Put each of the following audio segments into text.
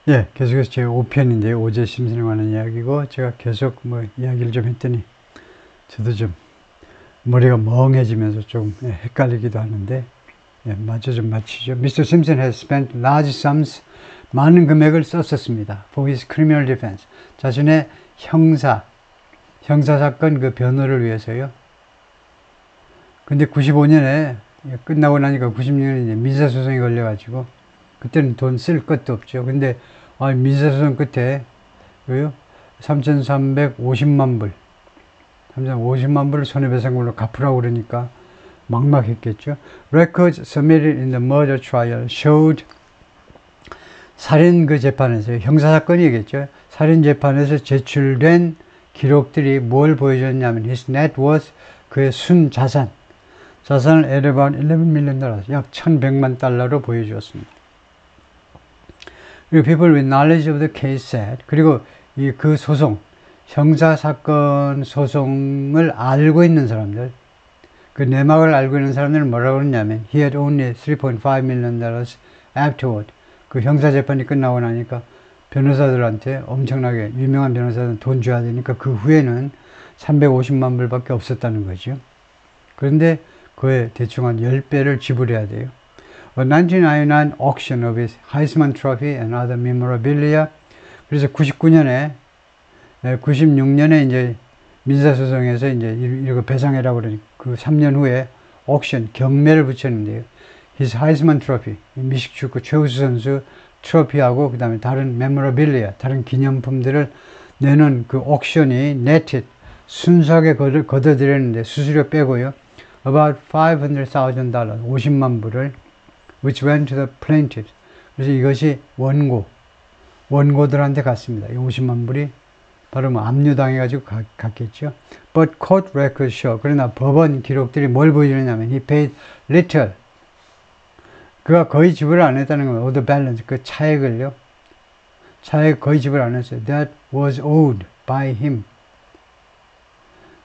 예, 계속해서 제 5편인데요. 오제 심슨에 관한 이야기고, 제가 계속 뭐 이야기를 좀 했더니, 저도 좀 머리가 멍해지면서 좀 헷갈리기도 하는데, 예, 마저 좀 마치죠. Mr. Simpson has spent large sums, 많은 금액을 썼었습니다. For his criminal defense. 자신의 형사사건 그 변호를 위해서요. 근데 95년에 끝나고 나니까 96년에 이제 민사소송이 걸려가지고, 그때는 돈 쓸 것도 없죠. 근데 민사소송 끝에 3,350만 불 3,350만 불을 손해배상금으로 갚으라고 그러니까 막막했겠죠. Records submitted in the murder trial showed, 살인 그 재판에서, 형사사건이겠죠. 살인 재판에서 제출된 기록들이 뭘 보여줬냐면 his net worth, 그의 자산을 at about $11 million, 약 1,100만 달러로 보여주었습니다. 그리고 people with knowledge of the case said, 그리고 그 소송, 형사사건 소송을 알고 있는 사람들, 그 내막을 알고 있는 사람들은 뭐라고 그러냐면 he had only $3.5 million afterward. 그 형사재판이 끝나고 나니까 변호사들한테 엄청나게 유명한 변호사들은 돈 줘야 되니까 그 후에는 350만 불밖에 없었다는 거죠. 그런데 그에 대충 한 10배를 지불해야 돼요. A 1999 auction of his Heisman Trophy and other memorabilia. 그래서 96년에 이제 민사소송에서 이제 이거 배상해라고 그러니까 그 3년 후에 옥션, 경매를 붙였는데요. His Heisman Trophy, 미식축구 최우수 선수 트로피하고 그 다음에 다른 memorabilia, 다른 기념품들을 내는 그 옥션이 netted, 순수하게 걷어들였는데 수수료 빼고요. About $500,000, 50만 불을 which went to the plaintiff. 그래서 이것이 원고들한테 갔습니다. 이 50만 불이 바로 뭐 압류당해가지고 갔겠죠. But court records show. 그러나 법원 기록들이 뭘 보여주냐면 he paid little. 그가 거의 지불을 안 했다는 겁니다. All the balance, 그 차액을요. 차액 거의 지불 안 했어요. That was owed by him.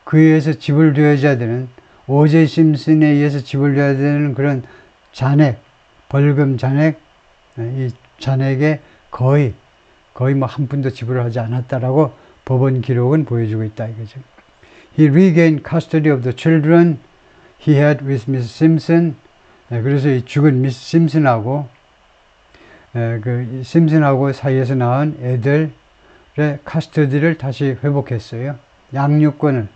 그에 의해서 지불되어야 되는, 오제 심슨에 의해서 지불되어야 되는 그런 잔액, 벌금 잔액, 이 잔액에 거의 뭐 한 푼도 지불을 하지 않았다라고 법원 기록은 보여주고 있다 이거죠. He regained custody of the children he had with Mrs. Simpson. 그래서 이 죽은 미스 심슨하고 그 심슨하고 사이에서 낳은 애들의 카스터디를 다시 회복했어요. 양육권을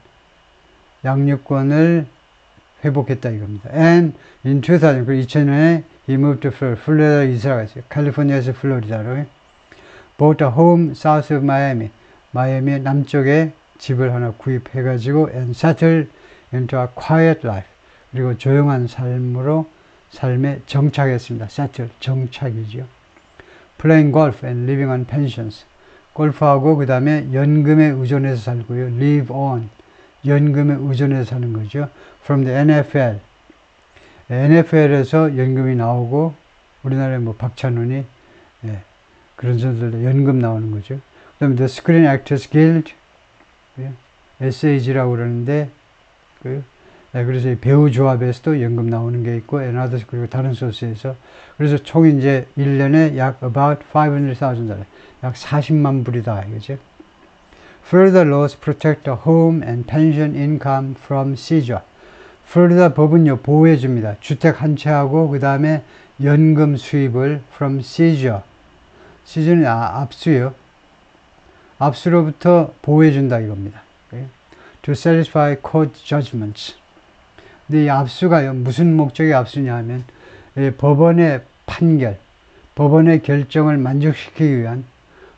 회복했다 이겁니다. And in 2000, 그리고 2000년에 he moved to Florida. 플로리다 이사 갔어요. 캘리포니아에서 플로리다로. Bought a home south of Miami. 마이애미 남쪽에 집을 하나 구입해가지고 and settled into a quiet life. 그리고 조용한 삶에 정착했습니다. settle, 정착이죠. Playing golf and living on pensions. 골프하고 그 다음에 연금에 의존해서 살고요. live on. 연금에 의존해서 사는 거죠. From the NFL. NFL에서 연금이 나오고 우리나라에 뭐 박찬훈이 그런 선수들 연금 나오는 거죠. 그 다음에 The Screen Actors Guild, SAG라고 그러는데, 그래서 이 배우 조합에서도 연금 나오는 게 있고, and 그리고 다른 소스에서. 그래서 총 이제 1년에 약 about $500,000, 약 40만 불이다, 이거죠. Further laws protect the home and pension income from seizure. 플로리다 법은요, 보호해줍니다. 주택 한 채하고, 그 다음에 연금 수입을 from seizure. 시즌은 압수요. 압수로부터 보호해준다 이겁니다. To satisfy court judgments. 근데 이 압수가요, 무슨 목적의 압수냐 하면 법원의 판결, 법원의 결정을 만족시키기 위한,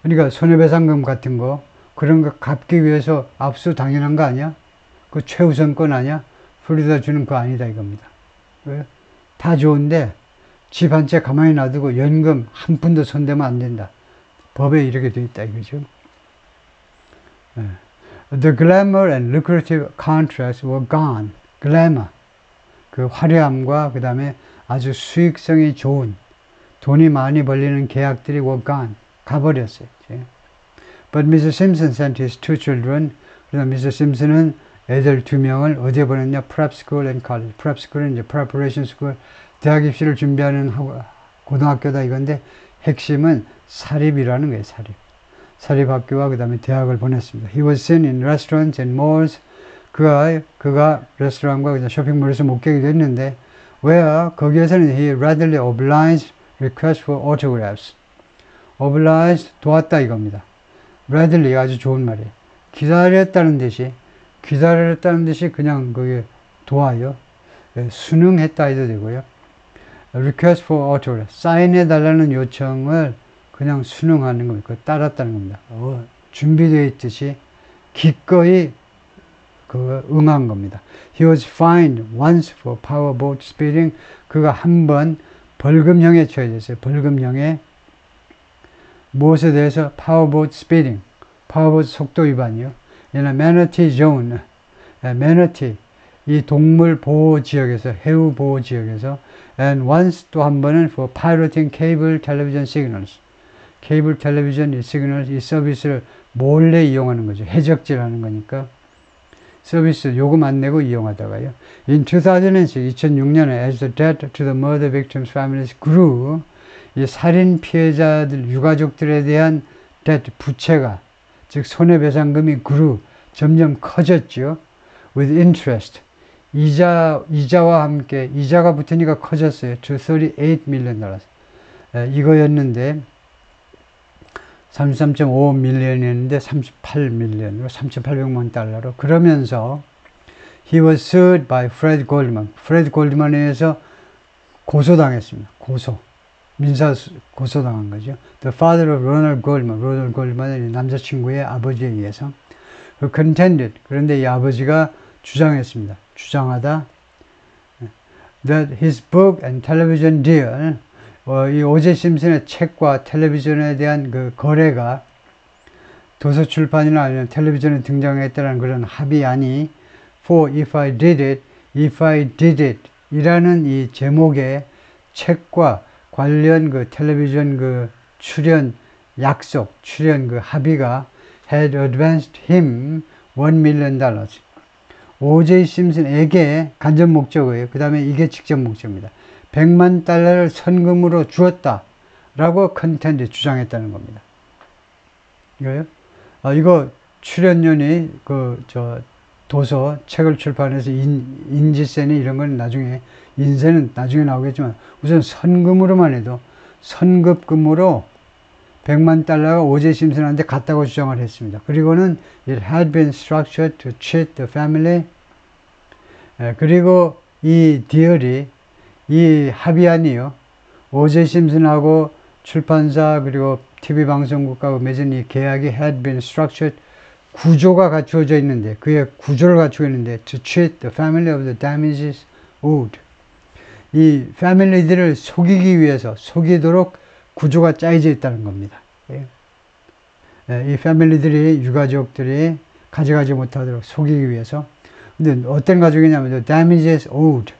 그러니까 손해배상금 같은 거, 그런 거 갚기 위해서 압수 당연한 거 아니야? 그 최우선권 아니야? 플로리다 주는 거 아니다 이겁니다. 왜? 다 좋은데 집 한 채 가만히 놔두고 연금 한 푼도 손대면 안 된다. 법에 이렇게 돼 있다 이거죠. The glamour and lucrative contracts were gone. glamour, 그 화려함과 그 다음에 아주 수익성이 좋은, 돈이 많이 벌리는 계약들이 were gone. 가버렸어요. But Mr. Simpson sent his two children. 그래서 Mr. Simpson은 애들 2명을 어디에 보냈냐? Prep School and College. Prep School은 이제 Preparation School, 대학 입시를 준비하는 고등학교다 이건데 핵심은 사립이라는 거예요. 사립학교와 그 다음에 대학을 보냈습니다. He was seen in restaurants and malls. 그가 레스토랑과 쇼핑몰에서 목격이 됐는데 거기에서는 he readily obliged request for autographs. obliged 도왔다 이겁니다. readily 아주 좋은 말이에요. 기다렸다는 듯이 그냥 그게 도와요. 순응했다 해도 되고요. request for autograph 사인해달라는 요청을 그냥 순응하는 겁니다. 따랐다는 겁니다. 준비되어 있듯이 기꺼이 응한 겁니다. He was fined once for powerboat speeding. 그가 한 번 벌금형에 처해졌어요. 벌금형에 무엇에 대해서? powerboat speeding. powerboat 속도 위반이요. 얘는 manatee zone. manatee 이 동물 보호 지역에서 해우 보호 지역에서 and once 또 한 번은 for pirating cable television signals. 케이블 텔레비전 이 시그널 이 서비스를 몰래 이용하는 거죠. 해적질하는 거니까. 서비스 요금 안 내고 이용하다가요. In 2006년에 as the debt to the murder victims' families grew, 이 살인 피해자들 유가족들에 대한 debt 부채가 즉 손해배상금이 grew 점점 커졌죠. With interest 이자와 함께 이자가 붙으니까 커졌어요. to $38 million. 이거였는데 33.5 밀리언이었는데 38밀리언으로 3,800만 달러로 그러면서 he was sued by Fred Goldman. Fred Goldman에 의해서 고소당했습니다. 민사 고소당한 거죠. The father of Ronald Goldman. Ronald Goldman의 남자친구의 아버지에 의해서 who contended. 그런데 이 아버지가 주장하다 that his book and television deal 이 오제 심슨의 책과 텔레비전에 대한 그 거래가 도서 출판이나 아니면 텔레비전에 등장했다는 그런 합의안이 for if I did it 이라는 이 제목의 책과 관련 그 텔레비전 그 출연 그 합의가 had advanced him $1 million. 오제 심슨에게 간접 목적이에요. 그 다음에 이게 직접 목적입니다. 100만 달러를 선금으로 주었다 라고 컨텐츠 주장했다는 겁니다. 이거요? 이거 출연료니 도서 책을 출판해서 인지세니 이런 건 인세는 나중에 나오겠지만 우선 선금으로만 해도 선급금으로 100만 달러가 오제 심슨한테 갔다고 주장을 했습니다. 그리고는 it had been structured to cheat the family. 그리고 이 디얼이 이 합의안이요. 오제 심슨하고 출판사 그리고 TV 방송국과 맺은 이 계약이 had been structured 구조가 갖추어져 있는데 그의 구조를 갖추고 있는데 to treat the family of the damages owed. 이 패밀리들을 속이도록 구조가 짜여져 있다는 겁니다. 이 패밀리들이 유가족들이 가져가지 못하도록 속이기 위해서. 근데 어떤 가족이냐면 the damages owed.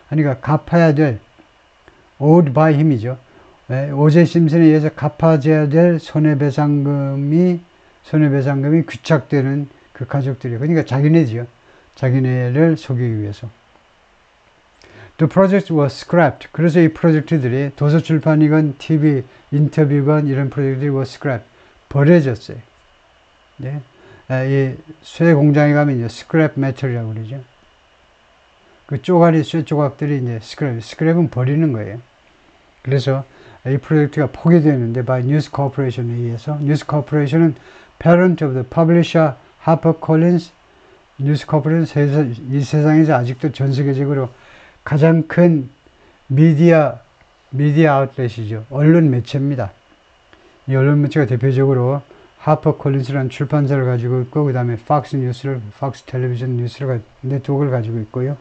그러니까 갚아야 될 owed by 힘이죠. 오제 심슨에 의해서 갚아져야 될 손해배상금이 귀착되는 그 가족들이 그러니까 자기네지요. 자기네를 속이기 위해서. The project was scrapped. 그래서 이 프로젝트들이 도서 출판이건 TV 인터뷰건 이런 프로젝트들이 was scrapped. 버려졌어요. 네. 이 쇠 공장에 가면 이제 scrap metal이라고 그러죠. 그 쪼가리 쇠 조각들이 이제 스크랩은 버리는 거예요. 그래서 이 프로젝트가 포기되는데 by News Corporation에 의해서 News Corporation은 parent of the publisher HarperCollins. News Corporation 이 세상에서 아직도 전 세계적으로 가장 큰 미디어 아웃렛이죠. 언론 매체입니다. 이 언론 매체가 대표적으로 하퍼콜린스라는 출판사를 가지고 있고 그 다음에 팍스 텔레비전 뉴스를 네트워크를 가지고 있고요.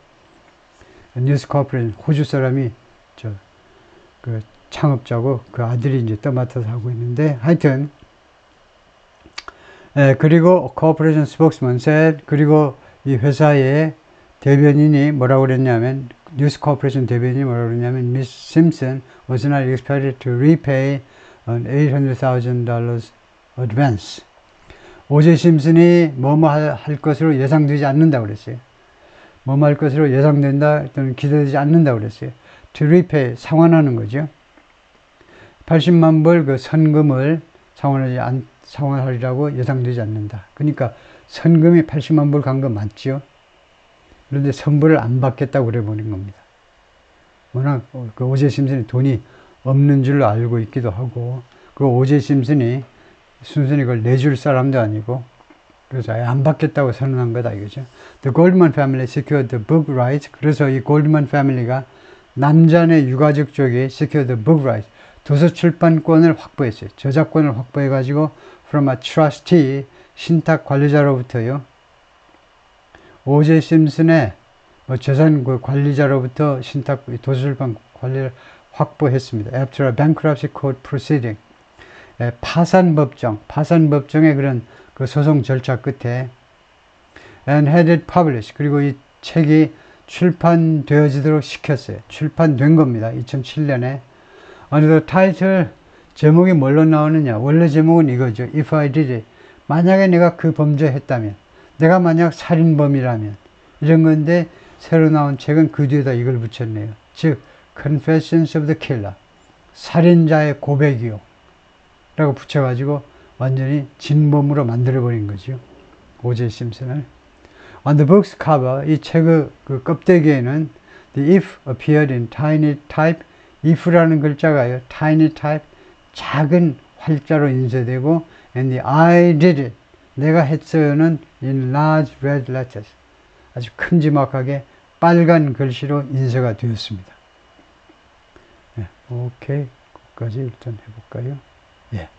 뉴스 코퍼레이션 호주 사람이 그 창업자고 그 아들이 이제 떠맡아서 하고 있는데 하여튼 그리고 코퍼레이션 스포크스먼 said 그리고 이 회사의 대변인이 뭐라고 그랬냐면 뉴스 코퍼레이션 대변인이 뭐라고 그랬냐면 Miss Simpson was not expected to repay an $800,000 advance. 오제 심슨이 뭐뭐 할 것으로 예상되지 않는다고 그랬어요. 뭐뭐 할 것으로 예상된다 또는 기대되지 않는다고 그랬어요. To repay 상환하는 거죠. 80만 불 그 선금을 상환하리라고 예상되지 않는다. 그러니까 선금이 80만 불 간 거 맞죠? 그런데 선불을 안 받겠다고 그래 버린 겁니다. 워낙 그 오제 심슨이 돈이 없는 줄로 알고 있기도 하고, 그 오제 심슨이 순순히 그걸 내줄 사람도 아니고, 그래서 아예 안 받겠다고 선언한 거다 이거죠. The Goldman family secured the book rights. 그래서 이 골드만 패밀리가 남자네 유가족 쪽이 secured the book rights. 도서 출판권을 확보했어요. 저작권을 확보해가지고 from a trustee, 신탁 관리자로부터요. 오제 심슨의 재산 관리자로부터 신탁 도서 출판 관리를 확보했습니다. After a bankruptcy court proceeding. 파산법정의 그런 그 소송 절차 끝에 and had it published. 그리고 이 책이 출판되어지도록 시켰어요. 출판된 겁니다. 2007년에. Under the title, 제목이 뭘로 나오느냐. 원래 제목은 이거죠. If I did it. 만약에 내가 그 범죄했다면, 내가 만약 살인범이라면, 이런 건데 새로 나온 책은 그 뒤에다 이걸 붙였네요. 즉 Confessions of the Killer, 살인자의 고백이요 라고 붙여가지고 완전히 진범으로 만들어버린 거죠. 오제 심슨을. On the book's cover, 이 책의 그 껍데기에는 the if appeared in tiny type. if라는 글자가요, tiny type, 작은 활자로 인쇄되고, and the I did it, 내가 했어요는 in large red letters, 아주 큼지막하게 빨간 글씨로 인쇄가 되었습니다. 네, 오케이. 거기까지 일단 해볼까요? 예.